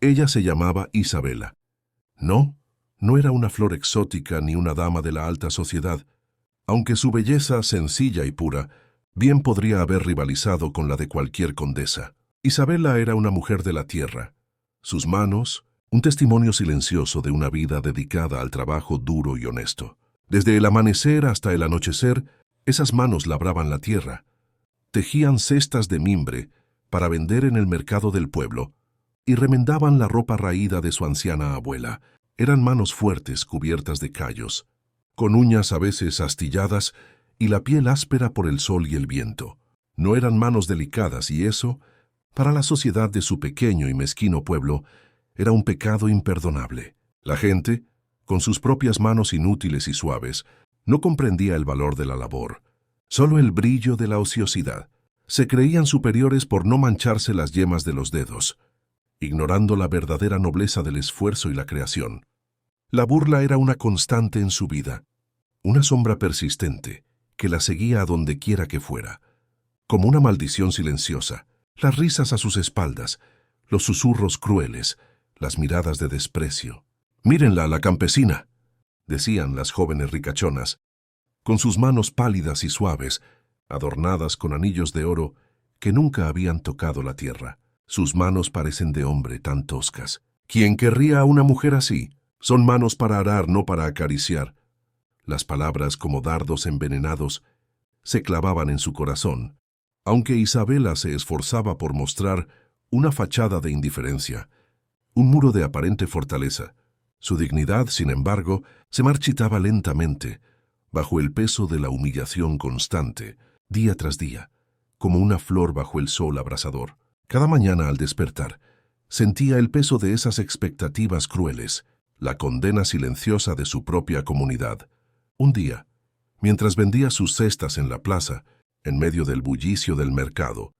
Ella se llamaba Isabela. No, no era una flor exótica ni una dama de la alta sociedad, aunque su belleza sencilla y pura bien podría haber rivalizado con la de cualquier condesa. Isabela era una mujer de la tierra. Sus manos, un testimonio silencioso de una vida dedicada al trabajo duro y honesto. Desde el amanecer hasta el anochecer, esas manos labraban la tierra. Tejían cestas de mimbre para vender en el mercado del pueblo y remendaban la ropa raída de su anciana abuela. Eran manos fuertes cubiertas de callos, con uñas a veces astilladas y la piel áspera por el sol y el viento. No eran manos delicadas y eso, para la sociedad de su pequeño y mezquino pueblo, era un pecado imperdonable. La gente, con sus propias manos inútiles y suaves, no comprendía el valor de la labor, solo el brillo de la ociosidad. Se creían superiores por no mancharse las yemas de los dedos, ignorando la verdadera nobleza del esfuerzo y la creación. La burla era una constante en su vida, una sombra persistente que la seguía a donde quiera que fuera, como una maldición silenciosa. Las risas a sus espaldas, los susurros crueles, las miradas de desprecio. «Mírenla, la campesina», decían las jóvenes ricachonas, con sus manos pálidas y suaves, adornadas con anillos de oro que nunca habían tocado la tierra. Sus manos parecen de hombre, tan toscas. ¿Quién querría a una mujer así? Son manos para arar, no para acariciar. Las palabras, como dardos envenenados, se clavaban en su corazón, aunque Isabela se esforzaba por mostrar una fachada de indiferencia, un muro de aparente fortaleza. Su dignidad, sin embargo, se marchitaba lentamente, bajo el peso de la humillación constante, día tras día, como una flor bajo el sol abrasador. Cada mañana al despertar, sentía el peso de esas expectativas crueles, la condena silenciosa de su propia comunidad. Un día, mientras vendía sus cestas en la plaza, en medio del bullicio del mercado,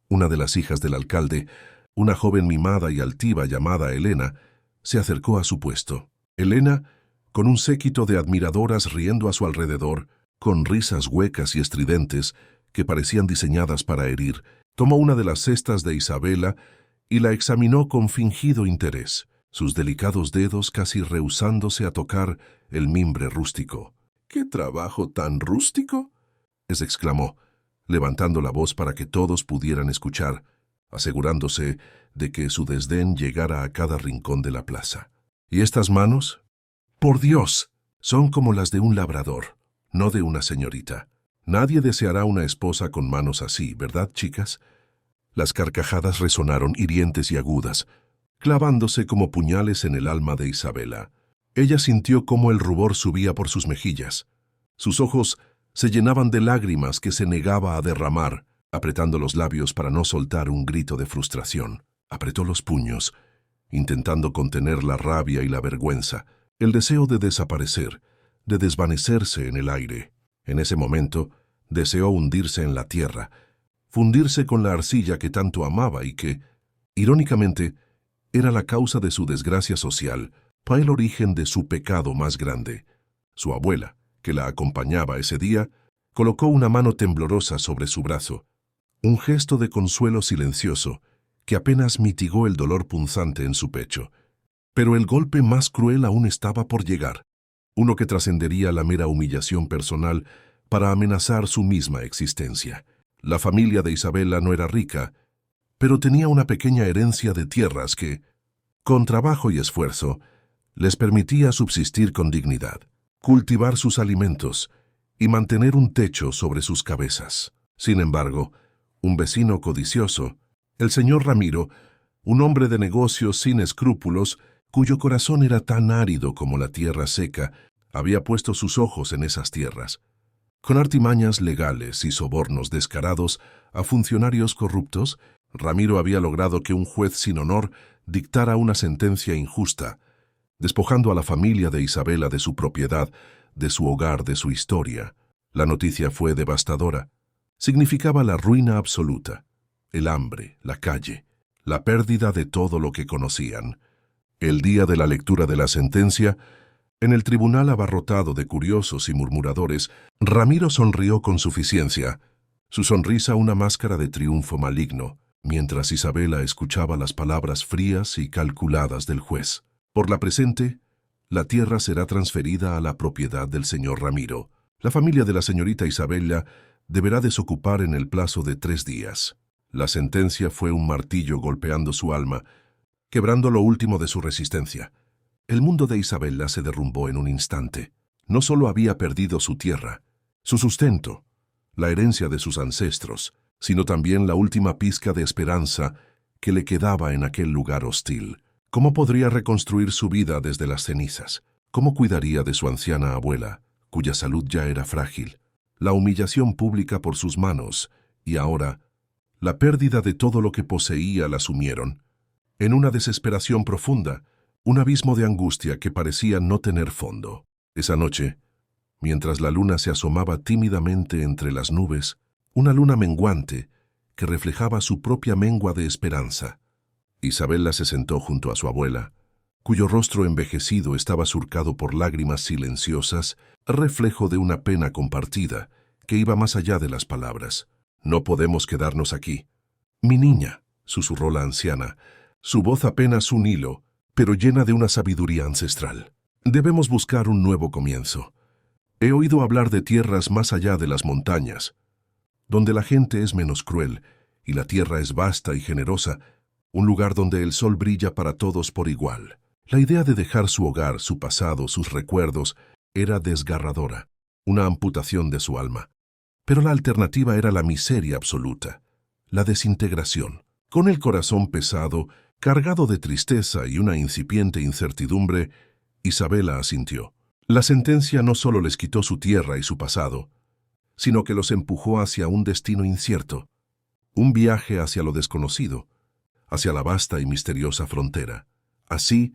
una de las hijas del alcalde, una joven mimada y altiva llamada Elena, se acercó a su puesto. Elena, con un séquito de admiradoras riendo a su alrededor, con risas huecas y estridentes que parecían diseñadas para herir, tomó una de las cestas de Isabela y la examinó con fingido interés, sus delicados dedos casi rehusándose a tocar el mimbre rústico. «¿Qué trabajo tan rústico?», exclamó, levantando la voz para que todos pudieran escuchar, asegurándose de que su desdén llegara a cada rincón de la plaza. «¿Y estas manos? Por Dios, son como las de un labrador, no de una señorita. Nadie deseará una esposa con manos así, ¿verdad, chicas?». Las carcajadas resonaron hirientes y agudas, clavándose como puñales en el alma de Isabela. Ella sintió cómo el rubor subía por sus mejillas. Sus ojos se llenaban de lágrimas que se negaba a derramar, apretando los labios para no soltar un grito de frustración. Apretó los puños, intentando contener la rabia y la vergüenza, el deseo de desaparecer, de desvanecerse en el aire. En ese momento, deseó hundirse en la tierra, fundirse con la arcilla que tanto amaba y que, irónicamente, era la causa de su desgracia social, el origen de su pecado más grande. Su abuela, que la acompañaba ese día, colocó una mano temblorosa sobre su brazo, un gesto de consuelo silencioso que apenas mitigó el dolor punzante en su pecho. Pero el golpe más cruel aún estaba por llegar, uno que trascendería la mera humillación personal para amenazar su misma existencia. La familia de Isabela no era rica, pero tenía una pequeña herencia de tierras que, con trabajo y esfuerzo, les permitía subsistir con dignidad, cultivar sus alimentos y mantener un techo sobre sus cabezas. Sin embargo, un vecino codicioso, el señor Ramiro, un hombre de negocios sin escrúpulos, cuyo corazón era tan árido como la tierra seca, había puesto sus ojos en esas tierras. Con artimañas legales y sobornos descarados a funcionarios corruptos, Ramiro había logrado que un juez sin honor dictara una sentencia injusta, despojando a la familia de Isabela de su propiedad, de su hogar, de su historia. La noticia fue devastadora. Significaba la ruina absoluta, el hambre, la calle, la pérdida de todo lo que conocían. El día de la lectura de la sentencia, en el tribunal abarrotado de curiosos y murmuradores, Ramiro sonrió con suficiencia, su sonrisa una máscara de triunfo maligno. mientras Isabela escuchaba las palabras frías y calculadas del juez. Por la presente, la tierra será transferida a la propiedad del señor Ramiro. La familia de la señorita Isabela deberá desocupar en el plazo de 3 días. La sentencia fue un martillo golpeando su alma, quebrando lo último de su resistencia. El mundo de Isabela se derrumbó en un instante. No solo había perdido su tierra, su sustento, la herencia de sus ancestros, sino también la última pizca de esperanza que le quedaba en aquel lugar hostil. ¿Cómo podría reconstruir su vida desde las cenizas? ¿Cómo cuidaría de su anciana abuela, cuya salud ya era frágil? La humillación pública por sus manos, y ahora, la pérdida de todo lo que poseía la sumieron. En una desesperación profunda, un abismo de angustia que parecía no tener fondo. Esa noche, mientras la luna se asomaba tímidamente entre las nubes, una luna menguante que reflejaba su propia mengua de esperanza, Isabela se sentó junto a su abuela, cuyo rostro envejecido estaba surcado por lágrimas silenciosas, reflejo de una pena compartida que iba más allá de las palabras. «No podemos quedarnos aquí». «Mi niña», susurró la anciana, su voz apenas un hilo, pero llena de una sabiduría ancestral. «Debemos buscar un nuevo comienzo. He oído hablar de tierras más allá de las montañas, donde la gente es menos cruel y la tierra es vasta y generosa, un lugar donde el sol brilla para todos por igual». La idea de dejar su hogar, su pasado, sus recuerdos, era desgarradora, una amputación de su alma. Pero la alternativa era la miseria absoluta, la desintegración. Con el corazón pesado, cargado de tristeza y una incipiente incertidumbre, Isabela asintió. La sentencia no solo les quitó su tierra y su pasado, sino que los empujó hacia un destino incierto, un viaje hacia lo desconocido, hacia la vasta y misteriosa frontera. Así,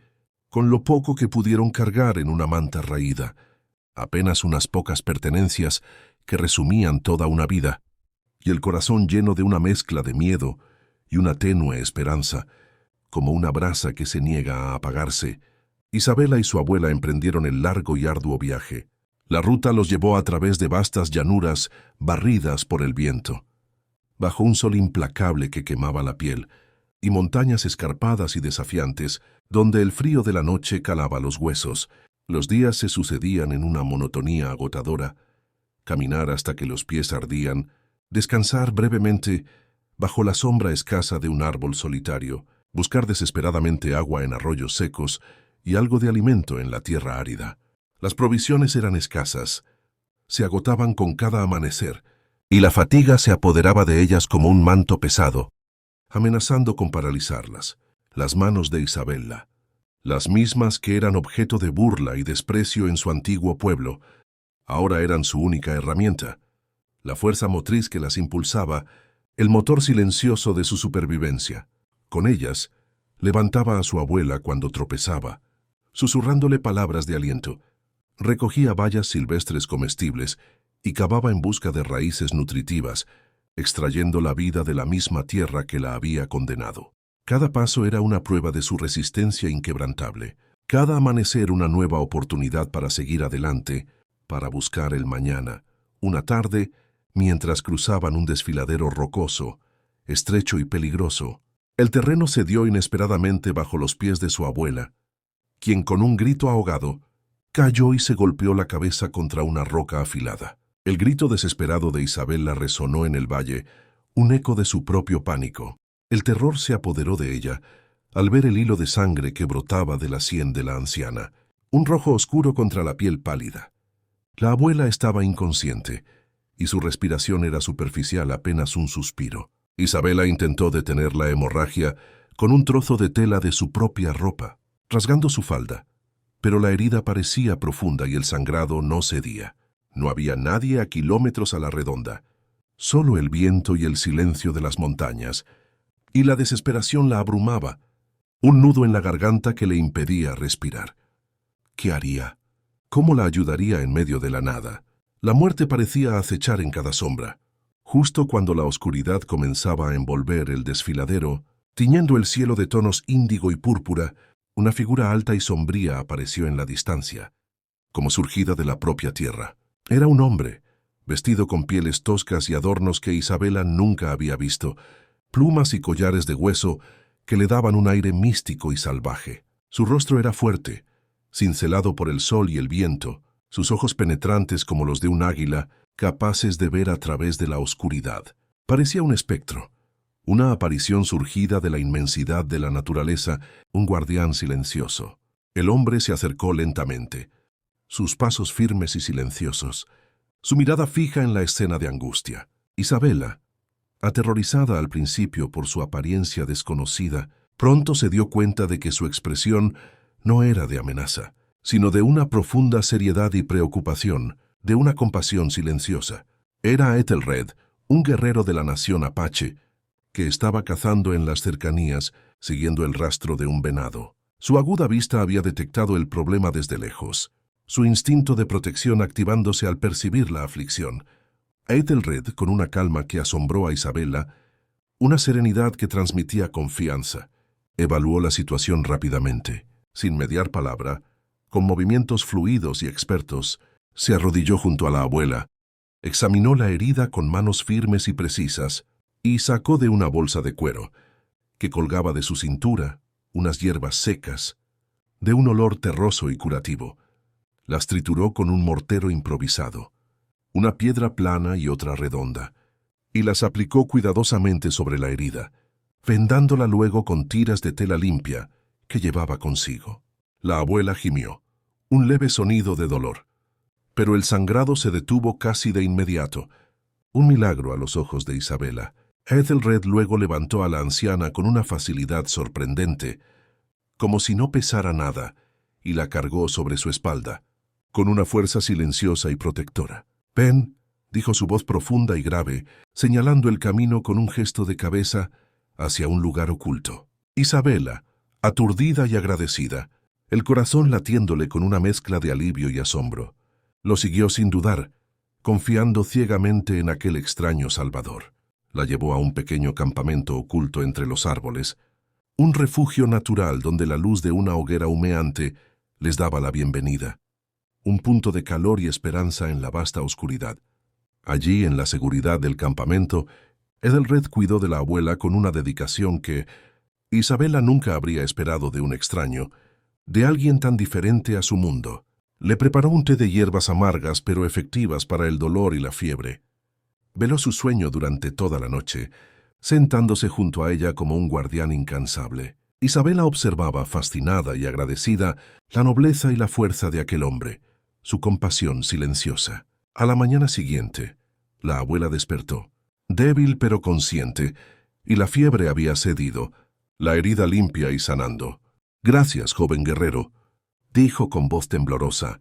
con lo poco que pudieron cargar en una manta raída, apenas unas pocas pertenencias que resumían toda una vida, y el corazón lleno de una mezcla de miedo y una tenue esperanza, como una brasa que se niega a apagarse, Isabela y su abuela emprendieron el largo y arduo viaje. La ruta los llevó a través de vastas llanuras barridas por el viento, bajo un sol implacable que quemaba la piel, y montañas escarpadas y desafiantes, donde el frío de la noche calaba los huesos. Los días se sucedían en una monotonía agotadora. Caminar hasta que los pies ardían, descansar brevemente bajo la sombra escasa de un árbol solitario, buscar desesperadamente agua en arroyos secos y algo de alimento en la tierra árida. Las provisiones eran escasas, se agotaban con cada amanecer, y la fatiga se apoderaba de ellas como un manto pesado, amenazando con paralizarlas. Las manos de Isabela, las mismas que eran objeto de burla y desprecio en su antiguo pueblo, ahora eran su única herramienta, la fuerza motriz que las impulsaba, el motor silencioso de su supervivencia. Con ellas, levantaba a su abuela cuando tropezaba, susurrándole palabras de aliento, recogía bayas silvestres comestibles y cavaba en busca de raíces nutritivas, extrayendo la vida de la misma tierra que la había condenado. Cada paso era una prueba de su resistencia inquebrantable, cada amanecer una nueva oportunidad para seguir adelante, para buscar el mañana. Una tarde, mientras cruzaban un desfiladero rocoso, estrecho y peligroso, el terreno cedió inesperadamente bajo los pies de su abuela, quien con un grito ahogado, cayó y se golpeó la cabeza contra una roca afilada. El grito desesperado de Isabela resonó en el valle, un eco de su propio pánico. El terror se apoderó de ella al ver el hilo de sangre que brotaba de la sien de la anciana, un rojo oscuro contra la piel pálida. La abuela estaba inconsciente, y su respiración era superficial, apenas un suspiro. Isabela intentó detener la hemorragia con un trozo de tela de su propia ropa, rasgando su falda, pero la herida parecía profunda y el sangrado no cedía. No había nadie a kilómetros a la redonda, solo el viento y el silencio de las montañas, y la desesperación la abrumaba, un nudo en la garganta que le impedía respirar. ¿Qué haría? ¿Cómo la ayudaría en medio de la nada? La muerte parecía acechar en cada sombra. Justo cuando la oscuridad comenzaba a envolver el desfiladero, tiñendo el cielo de tonos índigo y púrpura, una figura alta y sombría apareció en la distancia, como surgida de la propia tierra. Era un hombre, vestido con pieles toscas y adornos que Isabela nunca había visto, plumas y collares de hueso que le daban un aire místico y salvaje. Su rostro era fuerte, cincelado por el sol y el viento, sus ojos penetrantes como los de un águila, capaces de ver a través de la oscuridad. Parecía un espectro, una aparición surgida de la inmensidad de la naturaleza, un guardián silencioso. El hombre se acercó lentamente, sus pasos firmes y silenciosos, su mirada fija en la escena de angustia. Isabela, aterrorizada al principio por su apariencia desconocida, pronto se dio cuenta de que su expresión no era de amenaza, sino de una profunda seriedad y preocupación, de una compasión silenciosa. Era Ethelred, un guerrero de la nación apache, que estaba cazando en las cercanías, siguiendo el rastro de un venado. Su aguda vista había detectado el problema desde lejos, su instinto de protección activándose al percibir la aflicción. Ethelred, con una calma que asombró a Isabela, una serenidad que transmitía confianza, evaluó la situación rápidamente. Sin mediar palabra, con movimientos fluidos y expertos, se arrodilló junto a la abuela, examinó la herida con manos firmes y precisas y sacó de una bolsa de cuero, que colgaba de su cintura, unas hierbas secas, de un olor terroso y curativo. Las trituró con un mortero improvisado, una piedra plana y otra redonda, y las aplicó cuidadosamente sobre la herida, vendándola luego con tiras de tela limpia que llevaba consigo. La abuela gimió, un leve sonido de dolor, pero el sangrado se detuvo casi de inmediato, un milagro a los ojos de Isabela. Ethelred luego levantó a la anciana con una facilidad sorprendente, como si no pesara nada, y la cargó sobre su espalda, con una fuerza silenciosa y protectora. «Ven», dijo su voz profunda y grave, señalando el camino con un gesto de cabeza hacia un lugar oculto. Isabela, aturdida y agradecida, el corazón latiéndole con una mezcla de alivio y asombro, lo siguió sin dudar, confiando ciegamente en aquel extraño salvador. La llevó a un pequeño campamento oculto entre los árboles, un refugio natural donde la luz de una hoguera humeante les daba la bienvenida, un punto de calor y esperanza en la vasta oscuridad. Allí, en la seguridad del campamento, Ethelred cuidó de la abuela con una dedicación que Isabela nunca habría esperado de un extraño, de alguien tan diferente a su mundo. Le preparó un té de hierbas amargas pero efectivas para el dolor y la fiebre. Veló su sueño durante toda la noche, sentándose junto a ella como un guardián incansable. Isabela observaba, fascinada y agradecida, la nobleza y la fuerza de aquel hombre, su compasión silenciosa. A la mañana siguiente, la abuela despertó, débil pero consciente, y la fiebre había cedido, la herida limpia y sanando. «Gracias, joven guerrero», dijo con voz temblorosa,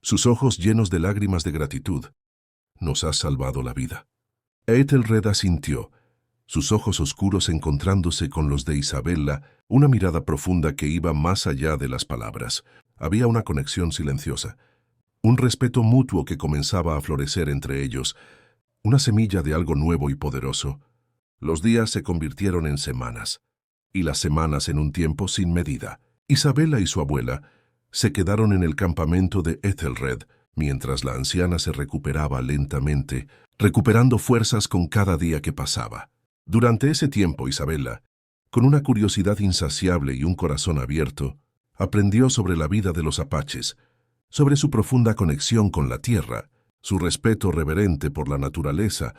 sus ojos llenos de lágrimas de gratitud. «Nos has salvado la vida». Ethelred asintió, sus ojos oscuros encontrándose con los de Isabela, una mirada profunda que iba más allá de las palabras. Había una conexión silenciosa, un respeto mutuo que comenzaba a florecer entre ellos, una semilla de algo nuevo y poderoso. Los días se convirtieron en semanas, y las semanas en un tiempo sin medida. Isabela y su abuela se quedaron en el campamento de Ethelred, mientras la anciana se recuperaba lentamente, recuperando fuerzas con cada día que pasaba. Durante ese tiempo, Isabela, con una curiosidad insaciable y un corazón abierto, aprendió sobre la vida de los apaches, sobre su profunda conexión con la tierra, su respeto reverente por la naturaleza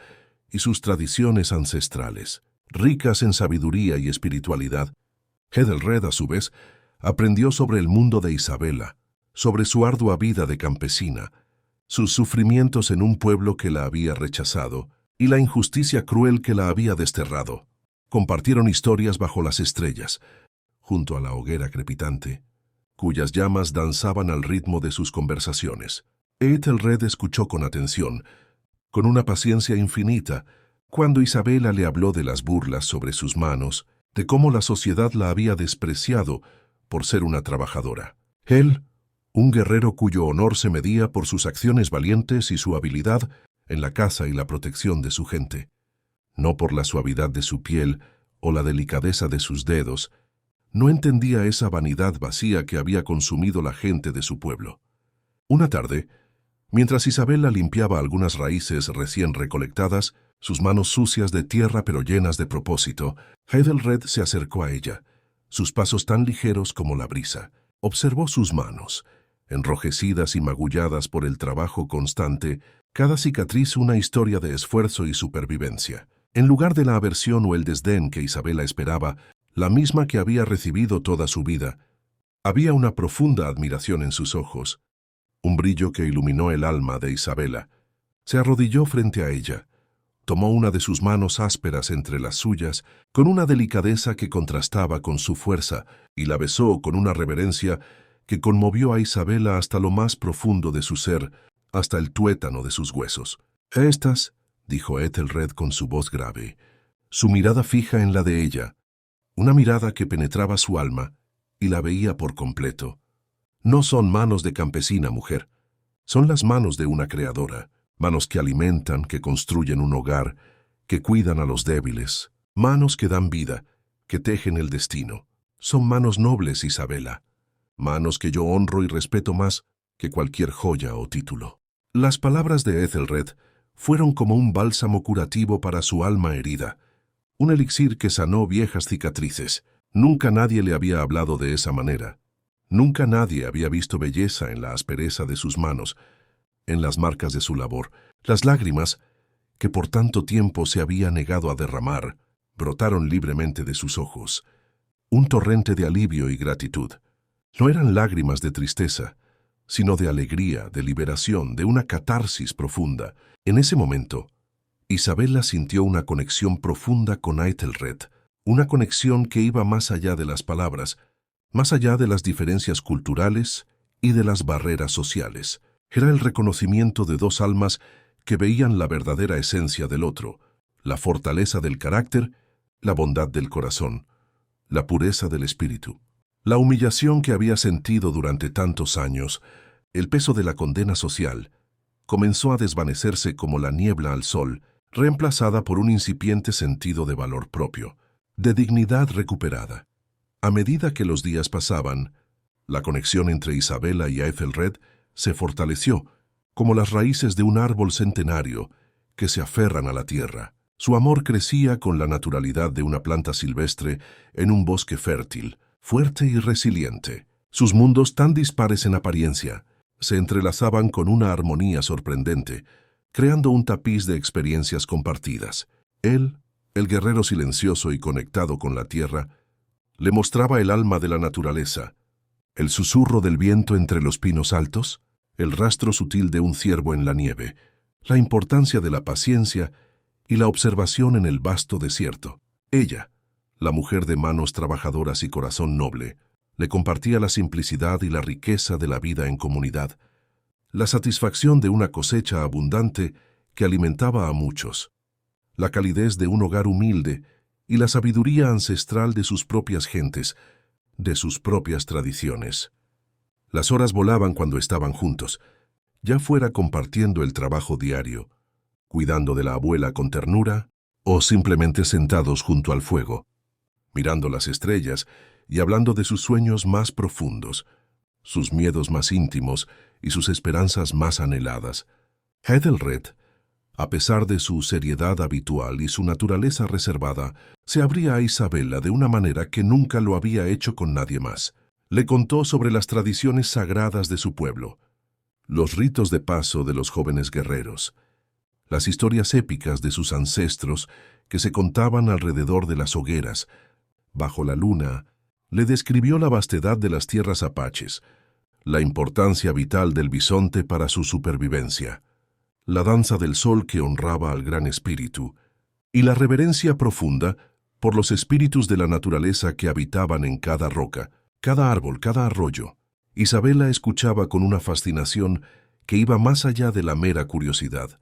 y sus tradiciones ancestrales, ricas en sabiduría y espiritualidad. Ethelred, a su vez, aprendió sobre el mundo de Isabela, sobre su ardua vida de campesina, sus sufrimientos en un pueblo que la había rechazado y la injusticia cruel que la había desterrado. Compartieron historias bajo las estrellas, junto a la hoguera crepitante, cuyas llamas danzaban al ritmo de sus conversaciones. Ethelred escuchó con atención, con una paciencia infinita, cuando Isabela le habló de las burlas sobre sus manos, de cómo la sociedad la había despreciado por ser una trabajadora. Él, un guerrero cuyo honor se medía por sus acciones valientes y su habilidad en la caza y la protección de su gente, no por la suavidad de su piel o la delicadeza de sus dedos, no entendía esa vanidad vacía que había consumido la gente de su pueblo. Una tarde, mientras Isabela limpiaba algunas raíces recién recolectadas, sus manos sucias de tierra pero llenas de propósito. Ethelred se acercó a ella, sus pasos tan ligeros como la brisa. Observó sus manos, enrojecidas y magulladas por el trabajo constante, cada cicatriz una historia de esfuerzo y supervivencia. En lugar de la aversión o el desdén que Isabela esperaba, la misma que había recibido toda su vida, había una profunda admiración en sus ojos, un brillo que iluminó el alma de Isabela. Se arrodilló frente a ella, tomó una de sus manos ásperas entre las suyas, con una delicadeza que contrastaba con su fuerza, y la besó con una reverencia que conmovió a Isabela hasta lo más profundo de su ser, hasta el tuétano de sus huesos. «Estas», dijo Ethelred con su voz grave, su mirada fija en la de ella, una mirada que penetraba su alma y la veía por completo. «No son manos de campesina, mujer. Son las manos de una creadora, manos que alimentan, que construyen un hogar, que cuidan a los débiles, manos que dan vida, que tejen el destino. Son manos nobles, Isabela, manos que yo honro y respeto más que cualquier joya o título». Las palabras de Ethelred fueron como un bálsamo curativo para su alma herida, un elixir que sanó viejas cicatrices. Nunca nadie le había hablado de esa manera. Nunca nadie había visto belleza en la aspereza de sus manos, en las marcas de su labor. Las lágrimas, que por tanto tiempo se había negado a derramar, brotaron libremente de sus ojos. Un torrente de alivio y gratitud. No eran lágrimas de tristeza, sino de alegría, de liberación, de una catarsis profunda. En ese momento, Isabela sintió una conexión profunda con Ethelred, una conexión que iba más allá de las palabras, más allá de las diferencias culturales y de las barreras sociales. Era el reconocimiento de dos almas que veían la verdadera esencia del otro, la fortaleza del carácter, la bondad del corazón, la pureza del espíritu. La humillación que había sentido durante tantos años, el peso de la condena social, comenzó a desvanecerse como la niebla al sol, reemplazada por un incipiente sentido de valor propio, de dignidad recuperada. A medida que los días pasaban, la conexión entre Isabela y Ethelred se fortaleció, como las raíces de un árbol centenario que se aferran a la tierra. Su amor crecía con la naturalidad de una planta silvestre en un bosque fértil, fuerte y resiliente. Sus mundos, tan dispares en apariencia, se entrelazaban con una armonía sorprendente, creando un tapiz de experiencias compartidas. Él, el guerrero silencioso y conectado con la tierra, le mostraba el alma de la naturaleza, el susurro del viento entre los pinos altos, el rastro sutil de un ciervo en la nieve, la importancia de la paciencia y la observación en el vasto desierto. Ella, la mujer de manos trabajadoras y corazón noble, le compartía la simplicidad y la riqueza de la vida en comunidad, la satisfacción de una cosecha abundante que alimentaba a muchos, la calidez de un hogar humilde y la sabiduría ancestral de sus propias gentes, de sus propias tradiciones. Las horas volaban cuando estaban juntos, ya fuera compartiendo el trabajo diario, cuidando de la abuela con ternura, o simplemente sentados junto al fuego, mirando las estrellas y hablando de sus sueños más profundos, sus miedos más íntimos y sus esperanzas más anheladas. Ethelred, a pesar de su seriedad habitual y su naturaleza reservada, se abría a Isabela de una manera que nunca lo había hecho con nadie más. Le contó sobre las tradiciones sagradas de su pueblo, los ritos de paso de los jóvenes guerreros, las historias épicas de sus ancestros que se contaban alrededor de las hogueras. Bajo la luna, le describió la vastedad de las tierras apaches, la importancia vital del bisonte para su supervivencia, la danza del sol que honraba al gran espíritu, y la reverencia profunda por los espíritus de la naturaleza que habitaban en cada roca, cada árbol, cada arroyo. Isabela escuchaba con una fascinación que iba más allá de la mera curiosidad.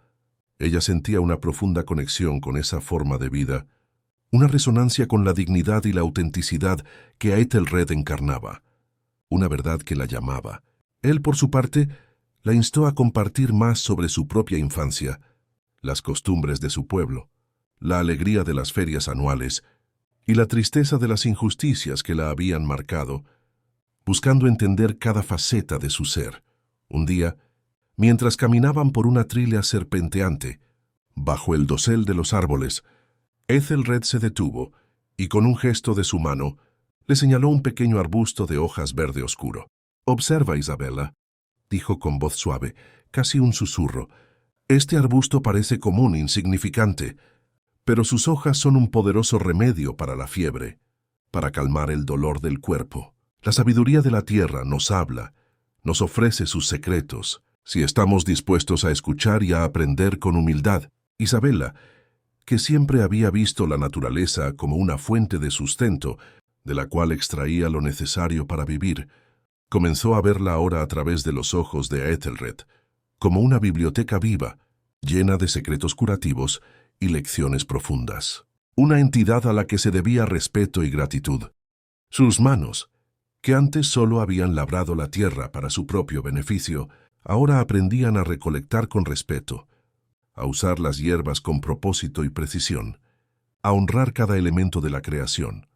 Ella sentía una profunda conexión con esa forma de vida, una resonancia con la dignidad y la autenticidad que Ethelred encarnaba, una verdad que la llamaba. Él, por su parte, la instó a compartir más sobre su propia infancia, las costumbres de su pueblo, la alegría de las ferias anuales y la tristeza de las injusticias que la habían marcado, buscando entender cada faceta de su ser. Un día, mientras caminaban por una trilla serpenteante, Bajo el dosel de los árboles, Ethelred se detuvo y con un gesto de su mano le señaló un pequeño arbusto de hojas verde oscuro. «Observa, Isabella», dijo con voz suave, casi un susurro. «Este arbusto parece común, insignificante, pero sus hojas son un poderoso remedio para la fiebre, para calmar el dolor del cuerpo. La sabiduría de la tierra nos habla, nos ofrece sus secretos, si estamos dispuestos a escuchar y a aprender con humildad». Isabella, que siempre había visto la naturaleza como una fuente de sustento, de la cual extraía lo necesario para vivir, comenzó a verla ahora a través de los ojos de Ethelred, como una biblioteca viva, llena de secretos curativos y lecciones profundas. Una entidad a la que se debía respeto y gratitud. Sus manos, que antes solo habían labrado la tierra para su propio beneficio, ahora aprendían a recolectar con respeto, a usar las hierbas con propósito y precisión, a honrar cada elemento de la creación,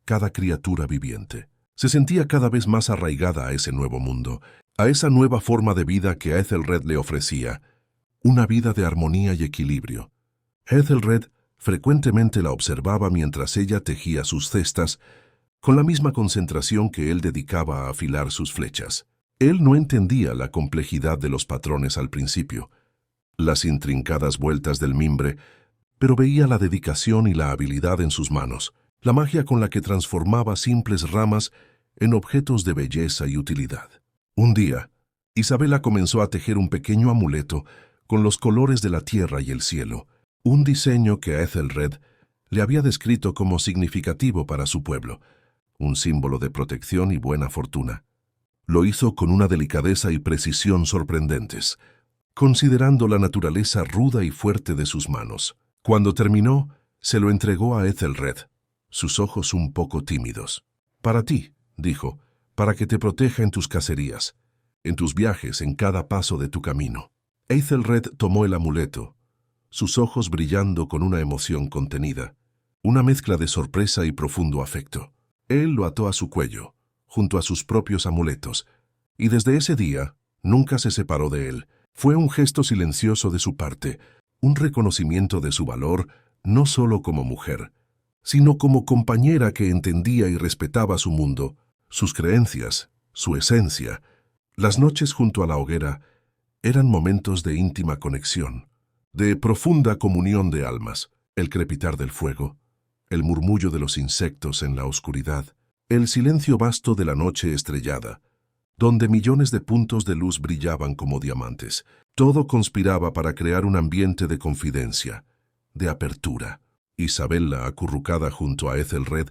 cada criatura viviente. Se sentía cada vez más arraigada a ese nuevo mundo, a esa nueva forma de vida que Ethelred le ofrecía, una vida de armonía y equilibrio. Ethelred frecuentemente la observaba mientras ella tejía sus cestas, con la misma concentración que él dedicaba a afilar sus flechas. Él no entendía la complejidad de los patrones al principio, las intrincadas vueltas del mimbre, pero veía la dedicación y la habilidad en sus manos, la magia con la que transformaba simples ramas en objetos de belleza y utilidad. Un día, Isabella comenzó a tejer un pequeño amuleto con los colores de la tierra y el cielo, un diseño que Ethelred le había descrito como significativo para su pueblo, un símbolo de protección y buena fortuna. Lo hizo con una delicadeza y precisión sorprendentes, considerando la naturaleza ruda y fuerte de sus manos. Cuando terminó, se lo entregó a Ethelred, sus ojos un poco tímidos. «Para ti», dijo, «para que te proteja en tus cacerías, en tus viajes, en cada paso de tu camino». Ethelred tomó el amuleto, sus ojos brillando con una emoción contenida, una mezcla de sorpresa y profundo afecto. Él lo ató a su cuello, junto a sus propios amuletos, y desde ese día nunca se separó de él. Fue un gesto silencioso de su parte, un reconocimiento de su valor, no solo como mujer, sino como compañera que entendía y respetaba su mundo, sus creencias, su esencia. Las noches junto a la hoguera eran momentos de íntima conexión, de profunda comunión de almas, el crepitar del fuego, el murmullo de los insectos en la oscuridad, el silencio vasto de la noche estrellada, donde millones de puntos de luz brillaban como diamantes. Todo conspiraba para crear un ambiente de confidencia, de apertura. Isabella, acurrucada junto a Ethelred,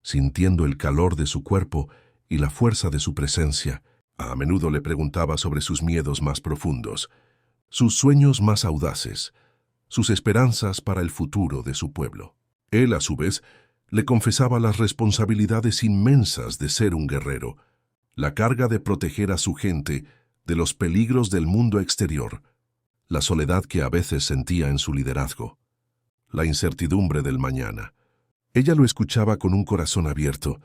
sintiendo el calor de su cuerpo y la fuerza de su presencia, a menudo le preguntaba sobre sus miedos más profundos, sus sueños más audaces, sus esperanzas para el futuro de su pueblo. Él, a su vez, le confesaba las responsabilidades inmensas de ser un guerrero, la carga de proteger a su gente de los peligros del mundo exterior, la soledad que a veces sentía en su liderazgo, la incertidumbre del mañana. Ella lo escuchaba con un corazón abierto,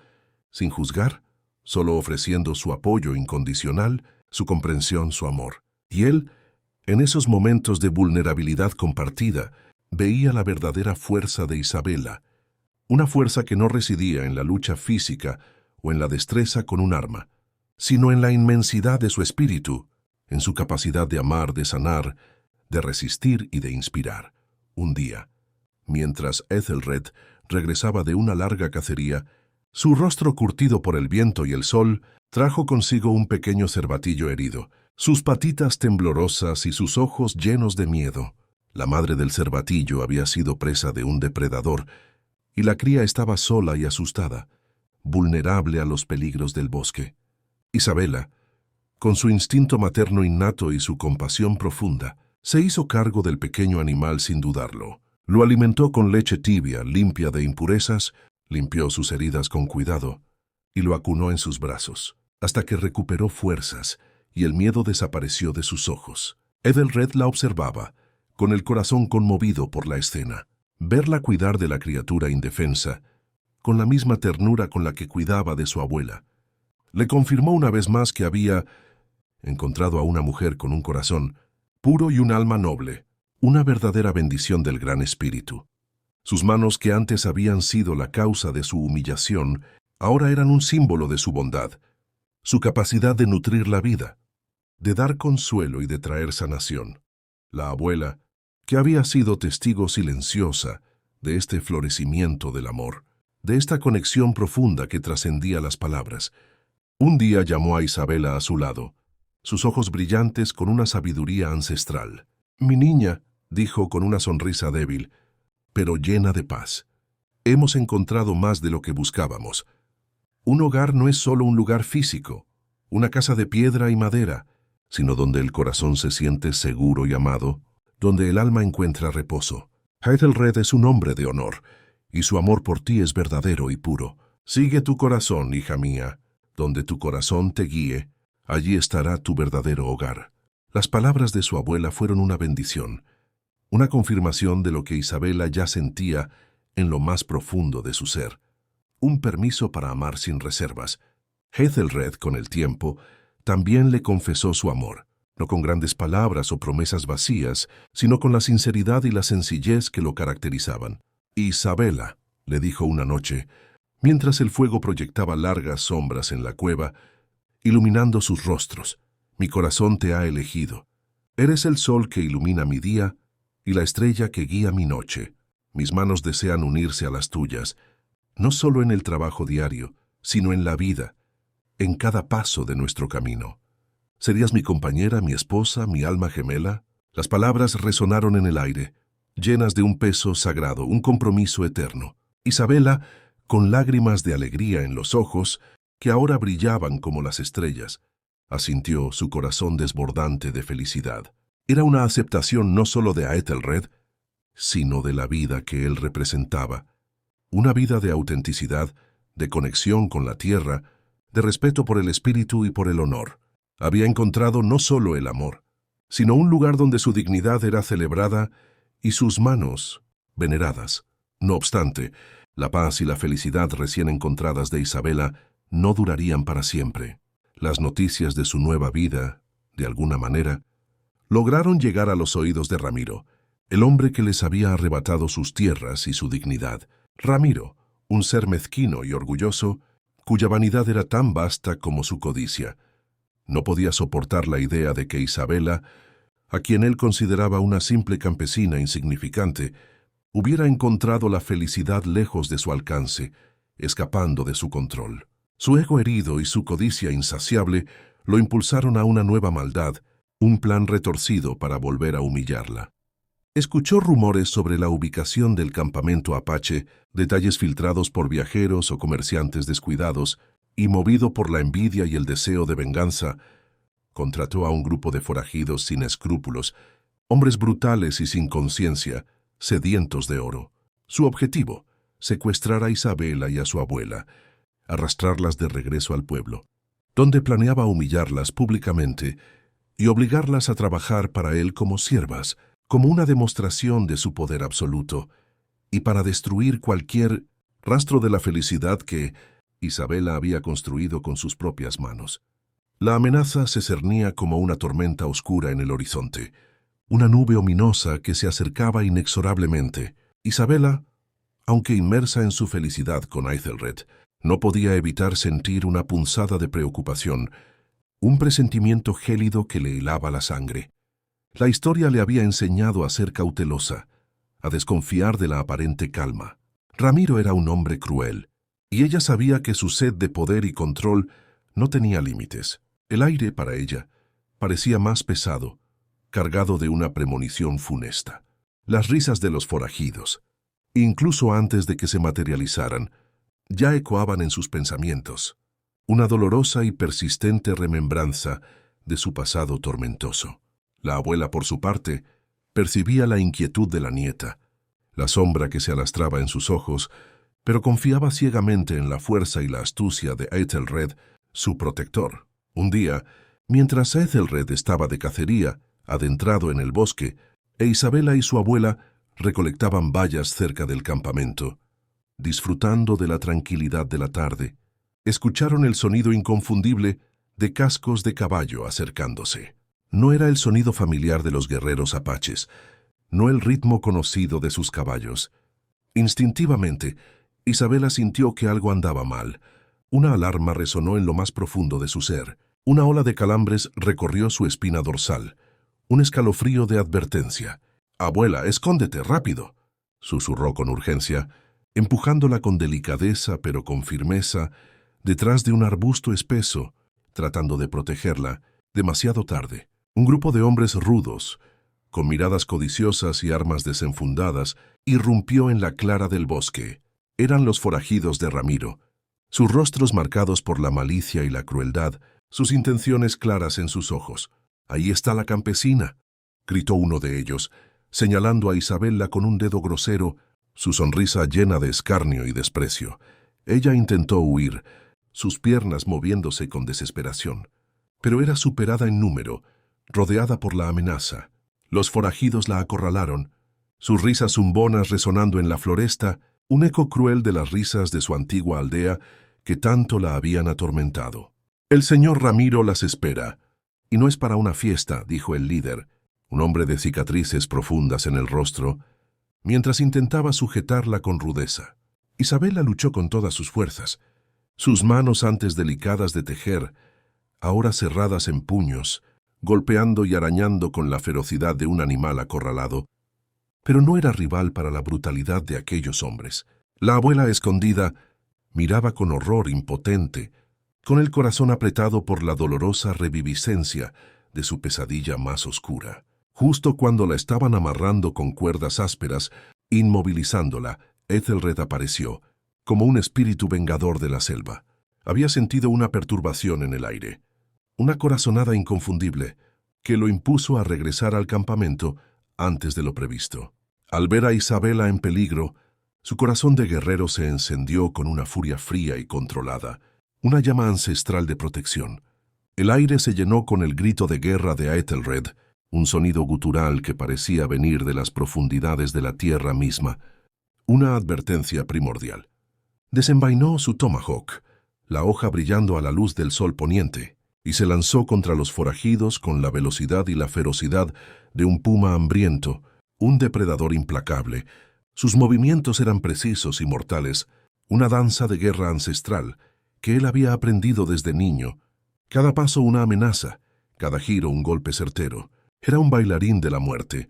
sin juzgar, solo ofreciendo su apoyo incondicional, su comprensión, su amor. Y él, en esos momentos de vulnerabilidad compartida, veía la verdadera fuerza de Isabella, una fuerza que no residía en la lucha física o en la destreza con un arma, sino en la inmensidad de su espíritu, en su capacidad de amar, de sanar, de resistir y de inspirar. Un día, mientras Ethelred regresaba de una larga cacería, su rostro curtido por el viento y el sol trajo consigo un pequeño cervatillo herido, sus patitas temblorosas y sus ojos llenos de miedo. La madre del cervatillo había sido presa de un depredador, y la cría estaba sola y asustada, vulnerable a los peligros del bosque. Isabella, con su instinto materno innato y su compasión profunda, se hizo cargo del pequeño animal sin dudarlo. Lo alimentó con leche tibia, limpia de impurezas, limpió sus heridas con cuidado y lo acunó en sus brazos, hasta que recuperó fuerzas y el miedo desapareció de sus ojos. Ethelred la observaba, con el corazón conmovido por la escena. Verla cuidar de la criatura indefensa, con la misma ternura con la que cuidaba de su abuela, le confirmó una vez más que había encontrado a una mujer con un corazón puro y un alma noble, una verdadera bendición del Gran Espíritu. Sus manos, que antes habían sido la causa de su humillación, ahora eran un símbolo de su bondad, su capacidad de nutrir la vida, de dar consuelo y de traer sanación. La abuela, que había sido testigo silenciosa de este florecimiento del amor, de esta conexión profunda que trascendía las palabras, un día llamó a Isabela a su lado, sus ojos brillantes con una sabiduría ancestral. «Mi niña», dijo con una sonrisa débil, pero llena de paz, «hemos encontrado más de lo que buscábamos. Un hogar no es solo un lugar físico, una casa de piedra y madera, sino donde el corazón se siente seguro y amado, donde el alma encuentra reposo. Æthelred es un hombre de honor, y su amor por ti es verdadero y puro. Sigue tu corazón, hija mía. Donde tu corazón te guíe, allí estará tu verdadero hogar». Las palabras de su abuela fueron una bendición, una confirmación de lo que Isabela ya sentía en lo más profundo de su ser, un permiso para amar sin reservas. Æthelred, con el tiempo, también le confesó su amor, no con grandes palabras o promesas vacías, sino con la sinceridad y la sencillez que lo caracterizaban. «Isabela», le dijo una noche, mientras el fuego proyectaba largas sombras en la cueva, iluminando sus rostros, «mi corazón te ha elegido. Eres el sol que ilumina mi día y la estrella que guía mi noche. Mis manos desean unirse a las tuyas, no solo en el trabajo diario, sino en la vida, en cada paso de nuestro camino. ¿Serías mi compañera, mi esposa, mi alma gemela?» Las palabras resonaron en el aire, llenas de un peso sagrado, un compromiso eterno. Isabela, con lágrimas de alegría en los ojos, que ahora brillaban como las estrellas, asintió, su corazón desbordante de felicidad. Era una aceptación no solo de Æthelred, sino de la vida que él representaba. Una vida de autenticidad, de conexión con la tierra, de respeto por el espíritu y por el honor. Había encontrado no solo el amor, sino un lugar donde su dignidad era celebrada y sus manos veneradas. No obstante, la paz y la felicidad recién encontradas de Isabela no durarían para siempre. Las noticias de su nueva vida, de alguna manera, lograron llegar a los oídos de Ramiro, el hombre que les había arrebatado sus tierras y su dignidad. Ramiro, un ser mezquino y orgulloso, cuya vanidad era tan vasta como su codicia, no podía soportar la idea de que Isabela, a quien él consideraba una simple campesina insignificante, hubiera encontrado la felicidad lejos de su alcance, escapando de su control. Su ego herido y su codicia insaciable lo impulsaron a una nueva maldad, un plan retorcido para volver a humillarla. Escuchó rumores sobre la ubicación del campamento apache, detalles filtrados por viajeros o comerciantes descuidados, y movido por la envidia y el deseo de venganza, contrató a un grupo de forajidos sin escrúpulos, hombres brutales y sin conciencia, sedientos de oro. Su objetivo, secuestrar a Isabela y a su abuela, arrastrarlas de regreso al pueblo, donde planeaba humillarlas públicamente y obligarlas a trabajar para él como siervas, como una demostración de su poder absoluto, y para destruir cualquier rastro de la felicidad que Isabela había construido con sus propias manos. La amenaza se cernía como una tormenta oscura en el horizonte, una nube ominosa que se acercaba inexorablemente. Isabela, aunque inmersa en su felicidad con Æthelred, no podía evitar sentir una punzada de preocupación, un presentimiento gélido que le helaba la sangre. La historia le había enseñado a ser cautelosa, a desconfiar de la aparente calma. Ramiro era un hombre cruel, y ella sabía que su sed de poder y control no tenía límites. El aire, para ella, parecía más pesado, cargado de una premonición funesta. Las risas de los forajidos, incluso antes de que se materializaran, ya ecoaban en sus pensamientos, una dolorosa y persistente remembranza de su pasado tormentoso. La abuela, por su parte, percibía la inquietud de la nieta, la sombra que se alastraba en sus ojos, pero confiaba ciegamente en la fuerza y la astucia de Æthelred, su protector. Un día, mientras Æthelred estaba de cacería, adentrado en el bosque, e Isabela y su abuela recolectaban bayas cerca del campamento, disfrutando de la tranquilidad de la tarde, escucharon el sonido inconfundible de cascos de caballo acercándose. No era el sonido familiar de los guerreros apaches, no el ritmo conocido de sus caballos. Instintivamente, Isabela sintió que algo andaba mal. Una alarma resonó en lo más profundo de su ser. Una ola de calambres recorrió su espina dorsal. Un escalofrío de advertencia. «Abuela, escóndete, rápido», susurró con urgencia, empujándola con delicadeza pero con firmeza detrás de un arbusto espeso, tratando de protegerla. Demasiado tarde. Un grupo de hombres rudos, con miradas codiciosas y armas desenfundadas, irrumpió en la clara del bosque. Eran los forajidos de Ramiro, sus rostros marcados por la malicia y la crueldad, sus intenciones claras en sus ojos. «Ahí está la campesina», gritó uno de ellos, señalando a Isabela con un dedo grosero, su sonrisa llena de escarnio y desprecio. Ella intentó huir, sus piernas moviéndose con desesperación, pero era superada en número, rodeada por la amenaza. Los forajidos la acorralaron, sus risas zumbonas resonando en la floresta, un eco cruel de las risas de su antigua aldea que tanto la habían atormentado. «El señor Ramiro las espera, y no es para una fiesta», dijo el líder, un hombre de cicatrices profundas en el rostro, mientras intentaba sujetarla con rudeza. Isabela luchó con todas sus fuerzas, sus manos antes delicadas de tejer, ahora cerradas en puños, golpeando y arañando con la ferocidad de un animal acorralado, pero no era rival para la brutalidad de aquellos hombres. La abuela escondida miraba con horror impotente, con el corazón apretado por la dolorosa reviviscencia de su pesadilla más oscura. Justo cuando la estaban amarrando con cuerdas ásperas, inmovilizándola, Ethelred apareció, como un espíritu vengador de la selva. Había sentido una perturbación en el aire, una corazonada inconfundible, que lo impuso a regresar al campamento antes de lo previsto. Al ver a Isabela en peligro, su corazón de guerrero se encendió con una furia fría y controlada, una llama ancestral de protección. El aire se llenó con el grito de guerra de Ethelred, un sonido gutural que parecía venir de las profundidades de la tierra misma, una advertencia primordial. Desenvainó su tomahawk, la hoja brillando a la luz del sol poniente, y se lanzó contra los forajidos con la velocidad y la ferocidad de un puma hambriento, un depredador implacable. Sus movimientos eran precisos y mortales, una danza de guerra ancestral que él había aprendido desde niño. Cada paso una amenaza, cada giro un golpe certero. Era un bailarín de la muerte,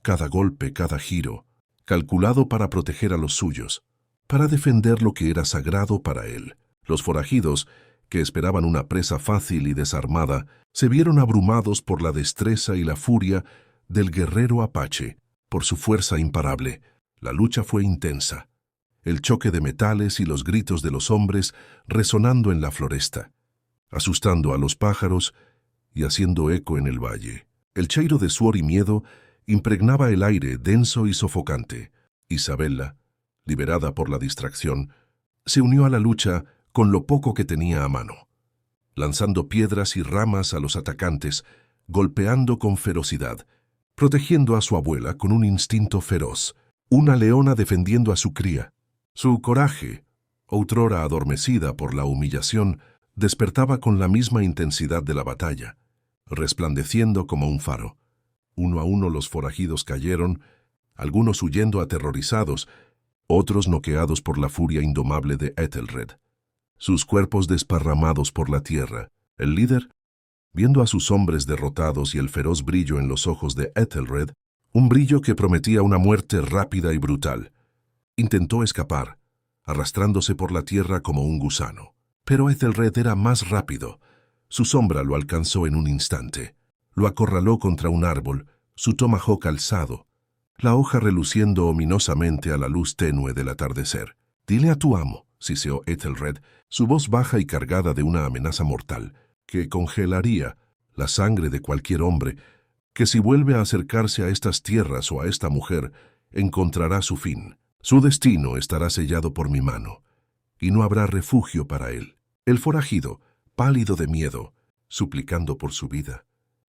cada golpe, cada giro, calculado para proteger a los suyos, para defender lo que era sagrado para él. Los forajidos, que esperaban una presa fácil y desarmada, se vieron abrumados por la destreza y la furia del guerrero apache, por su fuerza imparable. La lucha fue intensa, el choque de metales y los gritos de los hombres resonando en la floresta, asustando a los pájaros y haciendo eco en el valle. El cheiro de suor y miedo impregnaba el aire denso y sofocante. Isabela, liberada por la distracción, se unió a la lucha con lo poco que tenía a mano, lanzando piedras y ramas a los atacantes, golpeando con ferocidad, protegiendo a su abuela con un instinto feroz, una leona defendiendo a su cría. Su coraje, outrora adormecida por la humillación, despertaba con la misma intensidad de la batalla, resplandeciendo como un faro. Uno a uno los forajidos cayeron, algunos huyendo aterrorizados, otros noqueados por la furia indomable de Ethelred, sus cuerpos desparramados por la tierra. El líder, viendo a sus hombres derrotados y el feroz brillo en los ojos de Ethelred, un brillo que prometía una muerte rápida y brutal, intentó escapar, arrastrándose por la tierra como un gusano. Pero Ethelred era más rápido. Su sombra lo alcanzó en un instante. Lo acorraló contra un árbol, su tomahawk alzado, la hoja reluciendo ominosamente a la luz tenue del atardecer. «Dile a tu amo», siseó Ethelred, su voz baja y cargada de una amenaza mortal, que congelaría la sangre de cualquier hombre, que si vuelve a acercarse a estas tierras o a esta mujer, encontrará su fin. Su destino estará sellado por mi mano, y no habrá refugio para él. El forajido, pálido de miedo, suplicando por su vida,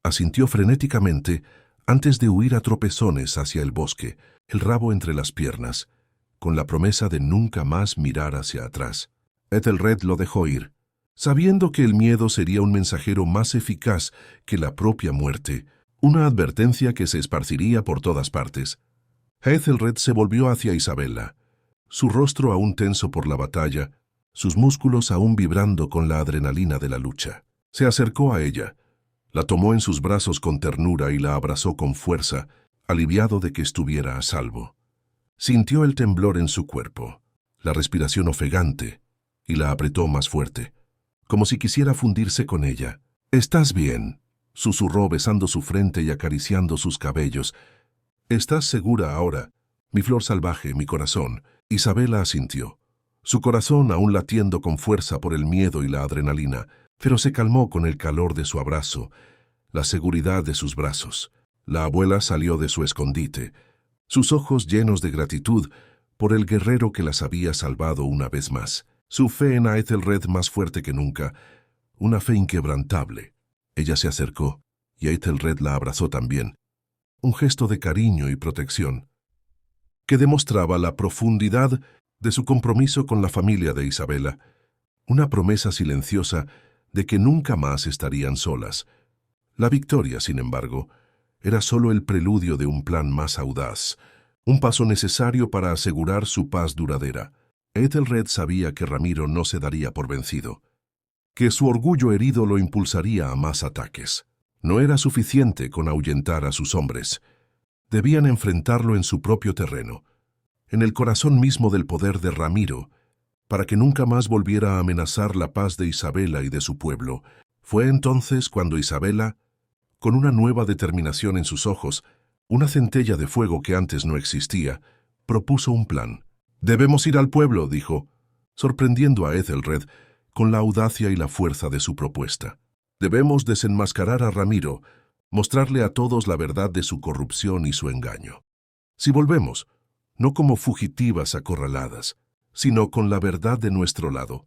asintió frenéticamente antes de huir a tropezones hacia el bosque, el rabo entre las piernas, con la promesa de nunca más mirar hacia atrás. Ethelred lo dejó ir, sabiendo que el miedo sería un mensajero más eficaz que la propia muerte, una advertencia que se esparciría por todas partes. Ethelred se volvió hacia Isabella, su rostro aún tenso por la batalla, sus músculos aún vibrando con la adrenalina de la lucha. Se acercó a ella, la tomó en sus brazos con ternura y la abrazó con fuerza, aliviado de que estuviera a salvo. Sintió el temblor en su cuerpo, la respiración ofegante, y la apretó más fuerte, como si quisiera fundirse con ella. «¿Estás bien?», susurró besando su frente y acariciando sus cabellos. «¿Estás segura ahora, mi flor salvaje, mi corazón?». Isabella asintió, su corazón aún latiendo con fuerza por el miedo y la adrenalina, pero se calmó con el calor de su abrazo, la seguridad de sus brazos. La abuela salió de su escondite, sus ojos llenos de gratitud por el guerrero que las había salvado una vez más. Su fe en Ethelred más fuerte que nunca, una fe inquebrantable. Ella se acercó, y Ethelred la abrazó también, un gesto de cariño y protección, que demostraba la profundidad de su compromiso con la familia de Isabella, una promesa silenciosa de que nunca más estarían solas. La victoria, sin embargo, era solo el preludio de un plan más audaz, un paso necesario para asegurar su paz duradera. Ethelred sabía que Ramiro no se daría por vencido, que su orgullo herido lo impulsaría a más ataques. No era suficiente con ahuyentar a sus hombres. Debían enfrentarlo en su propio terreno, en el corazón mismo del poder de Ramiro, para que nunca más volviera a amenazar la paz de Isabella y de su pueblo. Fue entonces cuando Isabella, con una nueva determinación en sus ojos, una centella de fuego que antes no existía, propuso un plan. «Debemos ir al pueblo», dijo, sorprendiendo a Ethelred con la audacia y la fuerza de su propuesta. «Debemos desenmascarar a Ramiro, mostrarle a todos la verdad de su corrupción y su engaño. Si volvemos, no como fugitivas acorraladas, sino con la verdad de nuestro lado,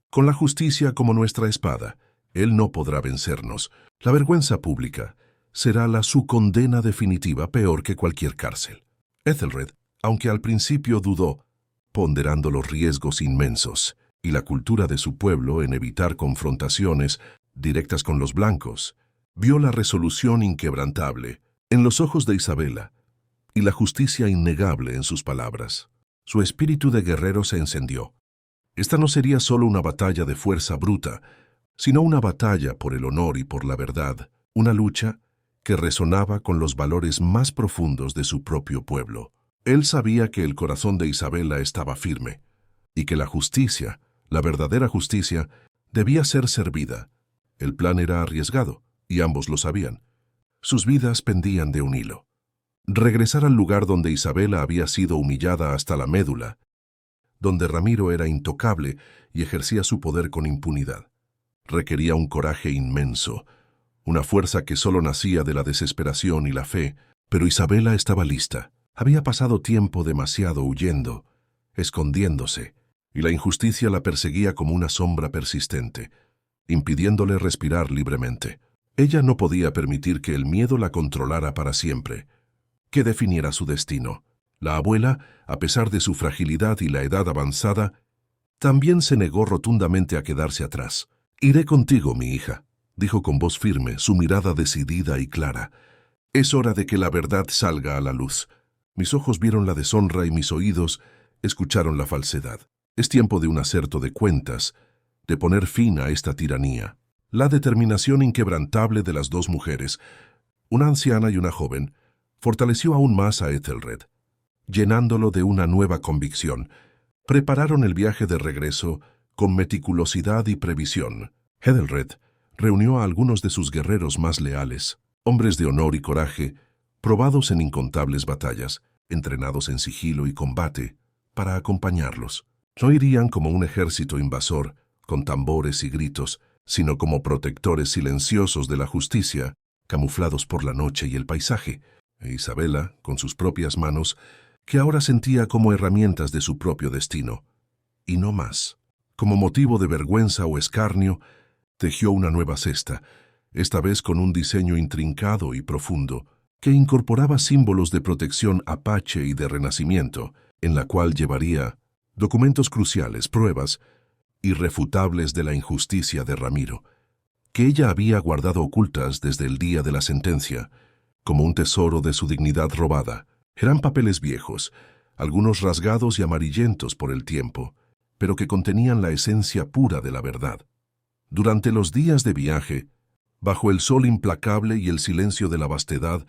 con la justicia como nuestra espada, él no podrá vencernos. La vergüenza pública será su condena definitiva, peor que cualquier cárcel». Ethelred, aunque al principio dudó, ponderando los riesgos inmensos y la cultura de su pueblo en evitar confrontaciones directas con los blancos, vio la resolución inquebrantable en los ojos de Isabella y la justicia innegable en sus palabras. Su espíritu de guerrero se encendió. Esta no sería solo una batalla de fuerza bruta, sino una batalla por el honor y por la verdad, una lucha que resonaba con los valores más profundos de su propio pueblo. Él sabía que el corazón de Isabella estaba firme, y que la justicia, la verdadera justicia, debía ser servida. El plan era arriesgado, y ambos lo sabían. Sus vidas pendían de un hilo. Regresar al lugar donde Isabella había sido humillada hasta la médula, donde Ramiro era intocable y ejercía su poder con impunidad, requería un coraje inmenso, una fuerza que solo nacía de la desesperación y la fe, pero Isabella estaba lista. Había pasado tiempo demasiado huyendo, escondiéndose, y la injusticia la perseguía como una sombra persistente, impidiéndole respirar libremente. Ella no podía permitir que el miedo la controlara para siempre, que definiera su destino. La abuela, a pesar de su fragilidad y la edad avanzada, también se negó rotundamente a quedarse atrás. «Iré contigo, mi hija», dijo con voz firme, su mirada decidida y clara. «Es hora de que la verdad salga a la luz. Mis ojos vieron la deshonra y mis oídos escucharon la falsedad. Es tiempo de un acerto de cuentas, de poner fin a esta tiranía». La determinación inquebrantable de las dos mujeres, una anciana y una joven, fortaleció aún más a Ethelred, llenándolo de una nueva convicción. Prepararon el viaje de regreso con meticulosidad y previsión. Ethelred reunió a algunos de sus guerreros más leales, hombres de honor y coraje, probados en incontables batallas, entrenados en sigilo y combate, para acompañarlos. No irían como un ejército invasor, con tambores y gritos, sino como protectores silenciosos de la justicia, camuflados por la noche y el paisaje. E Isabella, con sus propias manos, que ahora sentía como herramientas de su propio destino, y no más. Como motivo de vergüenza o escarnio, tejió una nueva cesta, esta vez con un diseño intrincado y profundo, que incorporaba símbolos de protección apache y de renacimiento, en la cual llevaría documentos cruciales, pruebas irrefutables de la injusticia de Ramiro, que ella había guardado ocultas desde el día de la sentencia, como un tesoro de su dignidad robada. Eran papeles viejos, algunos rasgados y amarillentos por el tiempo, pero que contenían la esencia pura de la verdad. Durante los días de viaje, bajo el sol implacable y el silencio de la vastedad,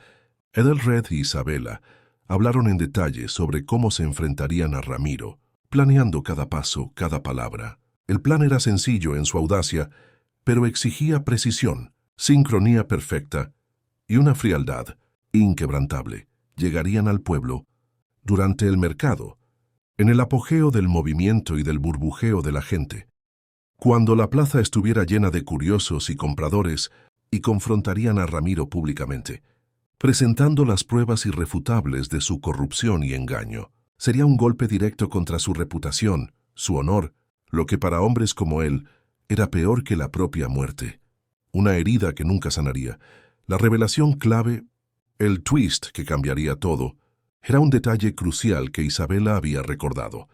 Ethelred y Isabela hablaron en detalle sobre cómo se enfrentarían a Ramiro, planeando cada paso, cada palabra. El plan era sencillo en su audacia, pero exigía precisión, sincronía perfecta y una frialdad inquebrantable. Llegarían al pueblo durante el mercado, en el apogeo del movimiento y del burbujeo de la gente, cuando la plaza estuviera llena de curiosos y compradores, y confrontarían a Ramiro públicamente, presentando las pruebas irrefutables de su corrupción y engaño. Sería un golpe directo contra su reputación, su honor, lo que para hombres como él era peor que la propia muerte. Una herida que nunca sanaría. La revelación clave, el twist que cambiaría todo, era un detalle crucial que Isabela había recordado.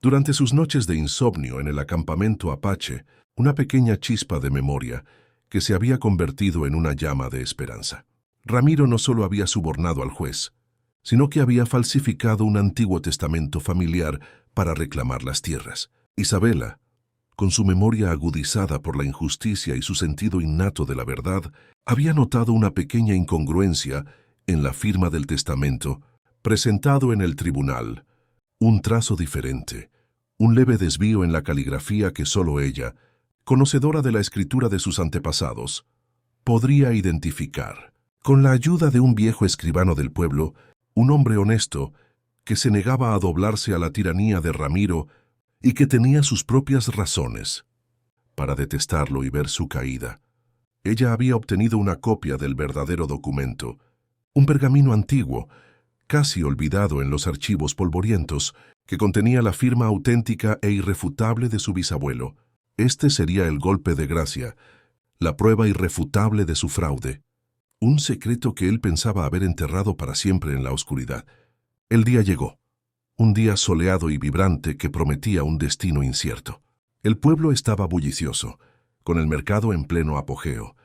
Durante sus noches de insomnio en el acampamento Apache, una pequeña chispa de memoria que se había convertido en una llama de esperanza. Ramiro no solo había sobornado al juez, sino que había falsificado un antiguo testamento familiar para reclamar las tierras. Isabela, con su memoria agudizada por la injusticia y su sentido innato de la verdad, había notado una pequeña incongruencia en la firma del testamento presentado en el tribunal, un trazo diferente, un leve desvío en la caligrafía que solo ella, conocedora de la escritura de sus antepasados, podría identificar. Con la ayuda de un viejo escribano del pueblo, un hombre honesto que se negaba a doblarse a la tiranía de Ramiro y que tenía sus propias razones para detestarlo y ver su caída. Ella había obtenido una copia del verdadero documento, un pergamino antiguo, casi olvidado en los archivos polvorientos, que contenía la firma auténtica e irrefutable de su bisabuelo. Este sería el golpe de gracia, la prueba irrefutable de su fraude. Un secreto que él pensaba haber enterrado para siempre en la oscuridad. El día llegó, un día soleado y vibrante que prometía un destino incierto. El pueblo estaba bullicioso, con el mercado en pleno apogeo,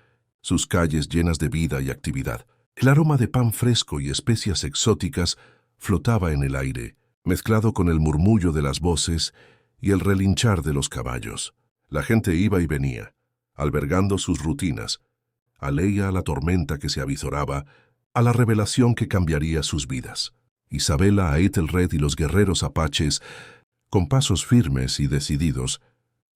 sus calles llenas de vida y actividad. El aroma de pan fresco y especias exóticas flotaba en el aire, mezclado con el murmullo de las voces y el relinchar de los caballos. La gente iba y venía, albergando sus rutinas, aleya a la tormenta que se avizoraba, a la revelación que cambiaría sus vidas. Isabela, a Ethelred y los guerreros apaches, con pasos firmes y decididos,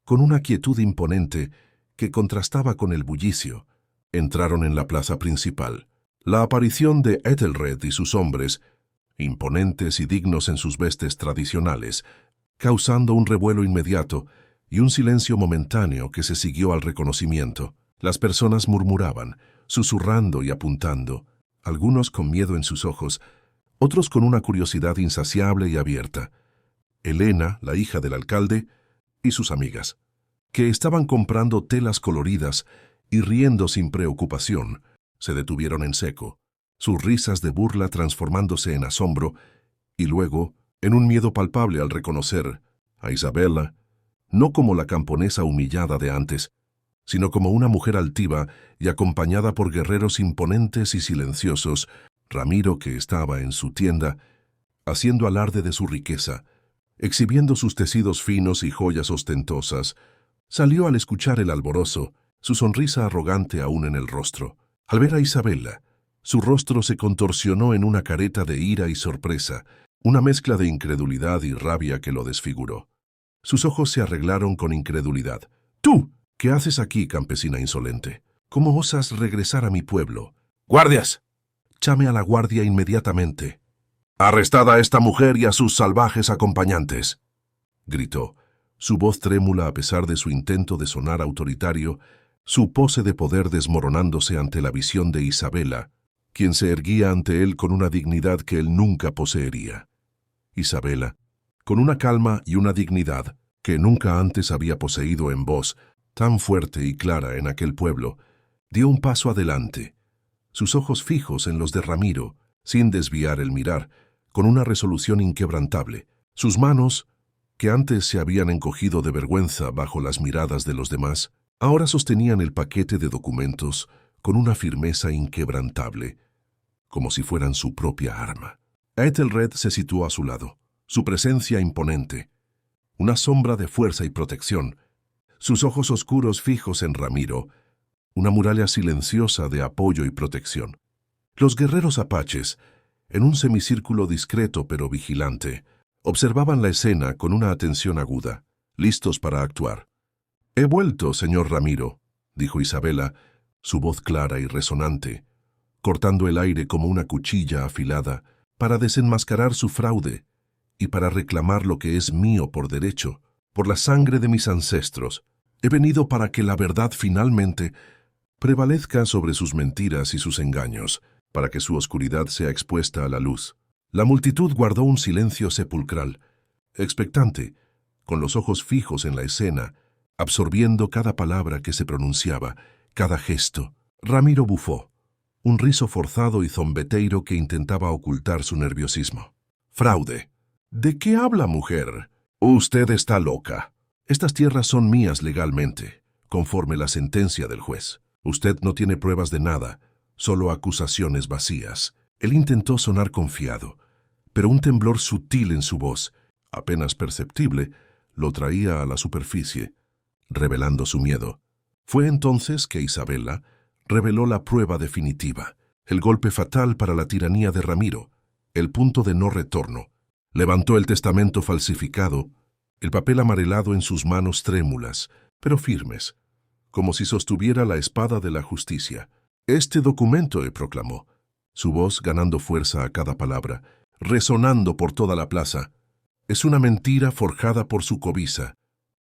con una quietud imponente que contrastaba con el bullicio, entraron en la plaza principal. La aparición de Ethelred y sus hombres, imponentes y dignos en sus vestes tradicionales, causando un revuelo inmediato y un silencio momentáneo que se siguió al reconocimiento. Las personas murmuraban, susurrando y apuntando, algunos con miedo en sus ojos, otros con una curiosidad insaciable y abierta. Elena, la hija del alcalde, y sus amigas, que estaban comprando telas coloridas y riendo sin preocupación, se detuvieron en seco, sus risas de burla transformándose en asombro y luego en un miedo palpable al reconocer a Isabela, no como la camponesa humillada de antes, sino como una mujer altiva y acompañada por guerreros imponentes y silenciosos. Ramiro, que estaba en su tienda, haciendo alarde de su riqueza, exhibiendo sus tejidos finos y joyas ostentosas, salió al escuchar el alborozo, su sonrisa arrogante aún en el rostro. Al ver a Isabela, su rostro se contorsionó en una careta de ira y sorpresa, una mezcla de incredulidad y rabia que lo desfiguró. Sus ojos se arreglaron con incredulidad. «¡Tú! ¿Qué haces aquí, campesina insolente? ¿Cómo osas regresar a mi pueblo? ¡Guardias! Llame a la guardia inmediatamente. ¡Arrestad a esta mujer y a sus salvajes acompañantes!», gritó, su voz trémula a pesar de su intento de sonar autoritario, su pose de poder desmoronándose ante la visión de Isabela, quien se erguía ante él con una dignidad que él nunca poseería. Isabela, con una calma y una dignidad que nunca antes había poseído en voz, tan fuerte y clara en aquel pueblo, dio un paso adelante, sus ojos fijos en los de Ramiro, sin desviar el mirar, con una resolución inquebrantable. Sus manos, que antes se habían encogido de vergüenza bajo las miradas de los demás, ahora sostenían el paquete de documentos con una firmeza inquebrantable. como si fueran su propia arma. Ethelred se situó a su lado, su presencia imponente, una sombra de fuerza y protección, sus ojos oscuros fijos en Ramiro, una muralla silenciosa de apoyo y protección. Los guerreros apaches, en un semicírculo discreto pero vigilante, observaban la escena con una atención aguda, listos para actuar. «He vuelto, señor Ramiro», dijo Isabela, su voz clara y resonante, cortando el aire como una cuchilla afilada, para desenmascarar su fraude y para reclamar lo que es mío por derecho, por la sangre de mis ancestros. He venido para que la verdad finalmente prevalezca sobre sus mentiras y sus engaños, para que su oscuridad sea expuesta a la luz. La multitud guardó un silencio sepulcral, expectante, con los ojos fijos en la escena, absorbiendo cada palabra que se pronunciaba, cada gesto. Ramiro bufó, un riso forzado y zombeteiro que intentaba ocultar su nerviosismo. «Fraude. ¿De qué habla, mujer? Usted está loca. Estas tierras son mías legalmente, conforme la sentencia del juez. Usted no tiene pruebas de nada, solo acusaciones vacías». Él intentó sonar confiado, pero un temblor sutil en su voz, apenas perceptible, lo traía a la superficie, revelando su miedo. Fue entonces que Isabela reveló la prueba definitiva, el golpe fatal para la tiranía de Ramiro, el punto de no retorno. Levantó el testamento falsificado, el papel amarelado en sus manos trémulas, pero firmes, como si sostuviera la espada de la justicia. «Este documento», proclamó, su voz ganando fuerza a cada palabra, resonando por toda la plaza, «es una mentira forjada por su cobiza,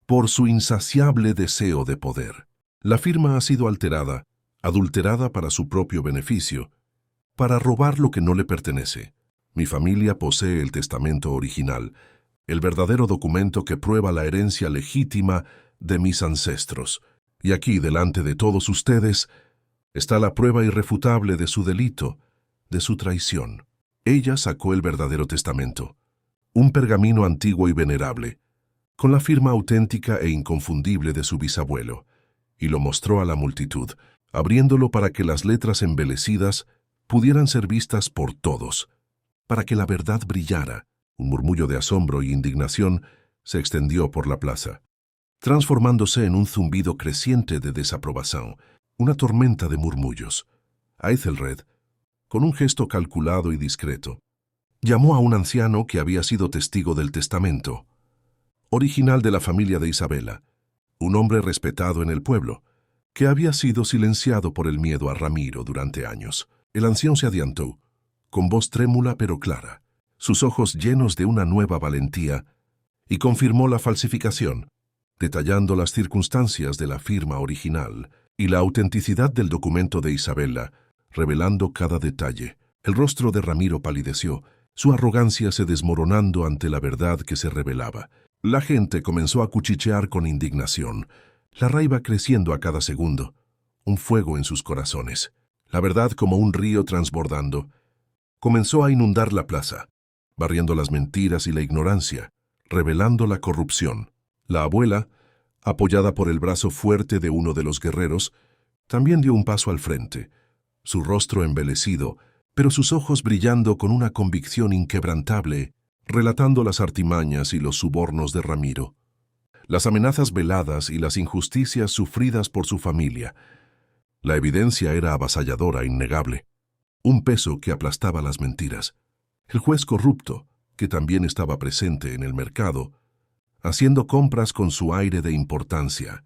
por su insaciable deseo de poder. La firma ha sido alterada, adulterada para su propio beneficio, para robar lo que no le pertenece. Mi familia posee el testamento original, el verdadero documento que prueba la herencia legítima de mis ancestros. Y aquí, delante de todos ustedes, está la prueba irrefutable de su delito, de su traición». Ella sacó el verdadero testamento, un pergamino antiguo y venerable, con la firma auténtica e inconfundible de su bisabuelo, y lo mostró a la multitud, abriéndolo para que las letras embelecidas pudieran ser vistas por todos, para que la verdad brillara. Un murmullo de asombro y indignación se extendió por la plaza, transformándose en un zumbido creciente de desaprobación, una tormenta de murmullos. Ethelred, con un gesto calculado y discreto, llamó a un anciano que había sido testigo del testamento, original de la familia de Isabela, un hombre respetado en el pueblo, que había sido silenciado por el miedo a Ramiro durante años. El anciano se adiantó, con voz trémula pero clara, sus ojos llenos de una nueva valentía, y confirmó la falsificación, detallando las circunstancias de la firma original y la autenticidad del documento de Isabela, revelando cada detalle. El rostro de Ramiro palideció, su arrogancia se desmoronando ante la verdad que se revelaba. La gente comenzó a cuchichear con indignación, la raiva creciendo a cada segundo, un fuego en sus corazones. La verdad, como un río transbordando, comenzó a inundar la plaza, barriendo las mentiras y la ignorancia, revelando la corrupción. La abuela, apoyada por el brazo fuerte de uno de los guerreros, también dio un paso al frente, su rostro embelecido, pero sus ojos brillando con una convicción inquebrantable, relatando las artimañas y los sobornos de Ramiro, las amenazas veladas y las injusticias sufridas por su familia. La evidencia era avasalladora, innegable, un peso que aplastaba las mentiras. El juez corrupto, que también estaba presente en el mercado, haciendo compras con su aire de importancia,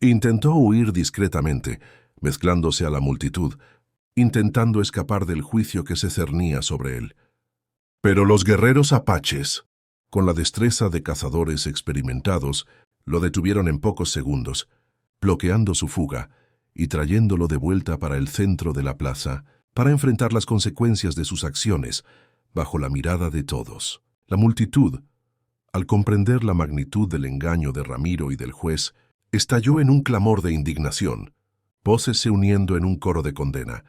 intentó huir discretamente, mezclándose a la multitud, intentando escapar del juicio que se cernía sobre él. Pero los guerreros apaches, con la destreza de cazadores experimentados, lo detuvieron en pocos segundos, bloqueando su fuga y trayéndolo de vuelta para el centro de la plaza, para enfrentar las consecuencias de sus acciones, bajo la mirada de todos. La multitud, al comprender la magnitud del engaño de Ramiro y del juez, estalló en un clamor de indignación, voces se uniendo en un coro de condena,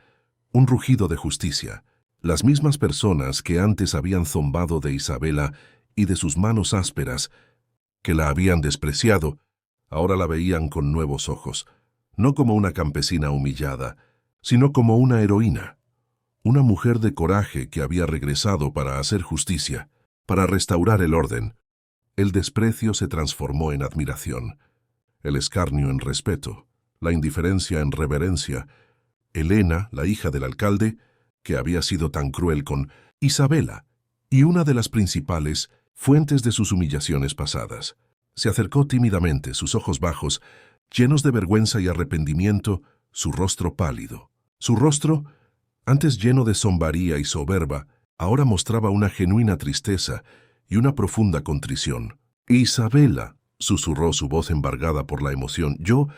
un rugido de justicia. Las mismas personas que antes habían zombado de Isabela y de sus manos ásperas, que la habían despreciado, ahora la veían con nuevos ojos, no como una campesina humillada, sino como una heroína, una mujer de coraje que había regresado para hacer justicia, para restaurar el orden. El desprecio se transformó en admiración, el escarnio en respeto, la indiferencia en reverencia. Elena, la hija del alcalde, que había sido tan cruel con Isabela, y una de las principales fuentes de sus humillaciones pasadas, se acercó tímidamente, sus ojos bajos, llenos de vergüenza y arrepentimiento, su rostro pálido. Su rostro, antes lleno de zombaría y soberba, ahora mostraba una genuina tristeza y una profunda contrición. «Isabela», susurró su voz embargada por la emoción, yo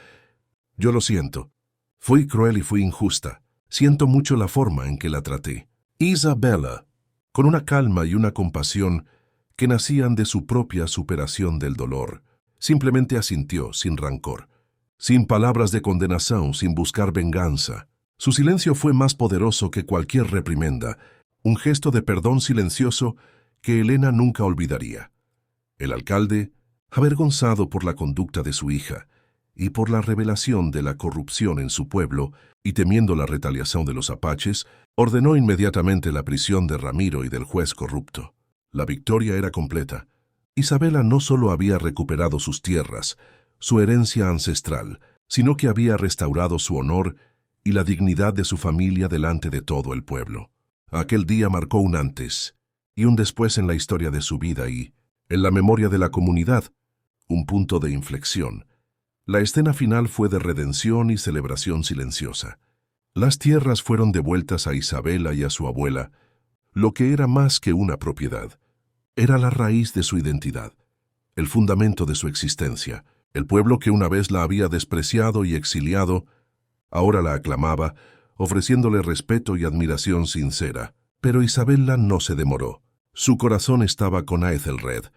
lo siento. Fui cruel y fui injusta. Siento mucho la forma en que la traté. Isabela, con una calma y una compasión que nacían de su propia superación del dolor, simplemente asintió sin rancor, sin palabras de condenación, sin buscar venganza. Su silencio fue más poderoso que cualquier reprimenda, un gesto de perdón silencioso que Elena nunca olvidaría. El alcalde, avergonzado por la conducta de su hija y por la revelación de la corrupción en su pueblo y temiendo la retaliación de los apaches, ordenó inmediatamente la prisión de Ramiro y del juez corrupto. La victoria era completa. Isabela no solo había recuperado sus tierras, su herencia ancestral, sino que había restaurado su honor y la dignidad de su familia delante de todo el pueblo. Aquel día marcó un antes y un después en la historia de su vida y, en la memoria de la comunidad, un punto de inflexión. La escena final fue de redención y celebración silenciosa. Las tierras fueron devueltas a Isabela y a su abuela, lo que era más que una propiedad. Era la raíz de su identidad, el fundamento de su existencia. El pueblo que una vez la había despreciado y exiliado, ahora la aclamaba, ofreciéndole respeto y admiración sincera. Pero Isabela no se demoró. Su corazón estaba con Aethelred,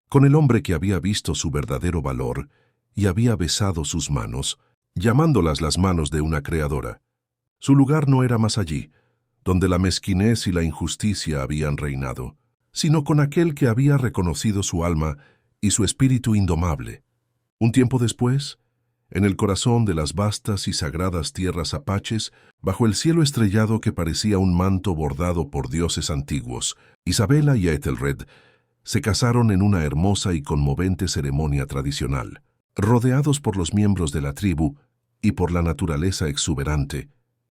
con el hombre que había visto su verdadero valor y había besado sus manos, llamándolas las manos de una creadora. Su lugar no era más allí, donde la mezquinez y la injusticia habían reinado, sino con aquel que había reconocido su alma y su espíritu indomable. Un tiempo después, en el corazón de las vastas y sagradas tierras apaches, bajo el cielo estrellado que parecía un manto bordado por dioses antiguos, Isabela y Aethelred se casaron en una hermosa y conmovente ceremonia tradicional, rodeados por los miembros de la tribu y por la naturaleza exuberante,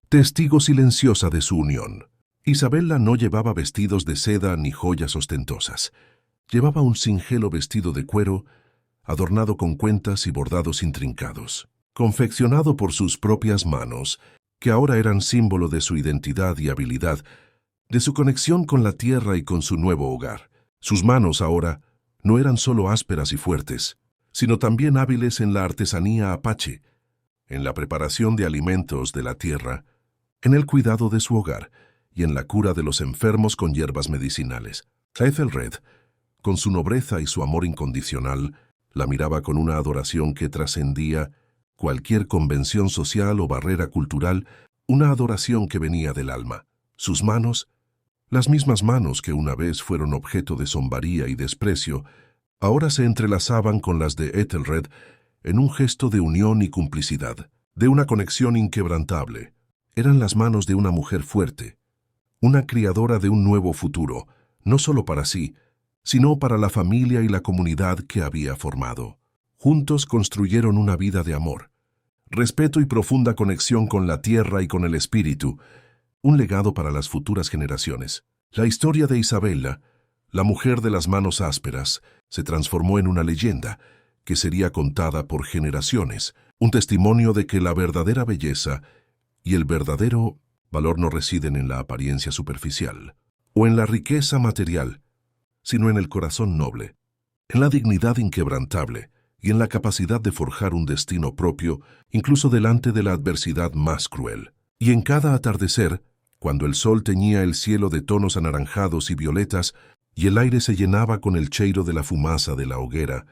testigo silenciosa de su unión. Isabela no llevaba vestidos de seda ni joyas ostentosas. Llevaba un singelo vestido de cuero, adornado con cuentas y bordados intrincados, confeccionado por sus propias manos, que ahora eran símbolo de su identidad y habilidad, de su conexión con la tierra y con su nuevo hogar. Sus manos ahora no eran solo ásperas y fuertes, sino también hábiles en la artesanía apache, en la preparación de alimentos de la tierra, en el cuidado de su hogar y en la cura de los enfermos con hierbas medicinales. Aethelred, con su nobleza y su amor incondicional, la miraba con una adoración que trascendía cualquier convención social o barrera cultural, una adoración que venía del alma. Sus manos, las mismas manos que una vez fueron objeto de zombaría y desprecio, ahora se entrelazaban con las de Aethelred en un gesto de unión y complicidad, de una conexión inquebrantable. Eran las manos de una mujer fuerte, una criadora de un nuevo futuro, no solo para sí, sino para la familia y la comunidad que había formado. Juntos construyeron una vida de amor, respeto y profunda conexión con la tierra y con el espíritu, un legado para las futuras generaciones. La historia de Isabela, la mujer de las manos ásperas, se transformó en una leyenda que sería contada por generaciones, un testimonio de que la verdadera belleza y el verdadero valor no residen en la apariencia superficial o en la riqueza material, sino en el corazón noble, en la dignidad inquebrantable y en la capacidad de forjar un destino propio, incluso delante de la adversidad más cruel. Y en cada atardecer, cuando el sol teñía el cielo de tonos anaranjados y violetas y el aire se llenaba con el cheiro de la fumaza de la hoguera,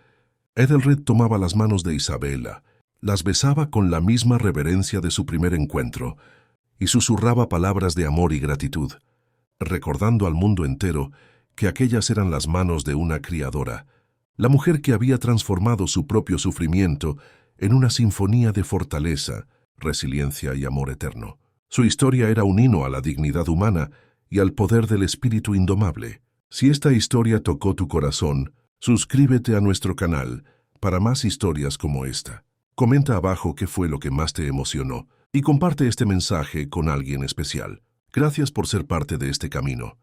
Aethelred tomaba las manos de Isabela, las besaba con la misma reverencia de su primer encuentro y susurraba palabras de amor y gratitud, recordando al mundo entero que aquellas eran las manos de una criadora, la mujer que había transformado su propio sufrimiento en una sinfonía de fortaleza, resiliencia y amor eterno. Su historia era un himno a la dignidad humana y al poder del espíritu indomable. Si esta historia tocó tu corazón, suscríbete a nuestro canal para más historias como esta. Comenta abajo qué fue lo que más te emocionó y comparte este mensaje con alguien especial. Gracias por ser parte de este camino.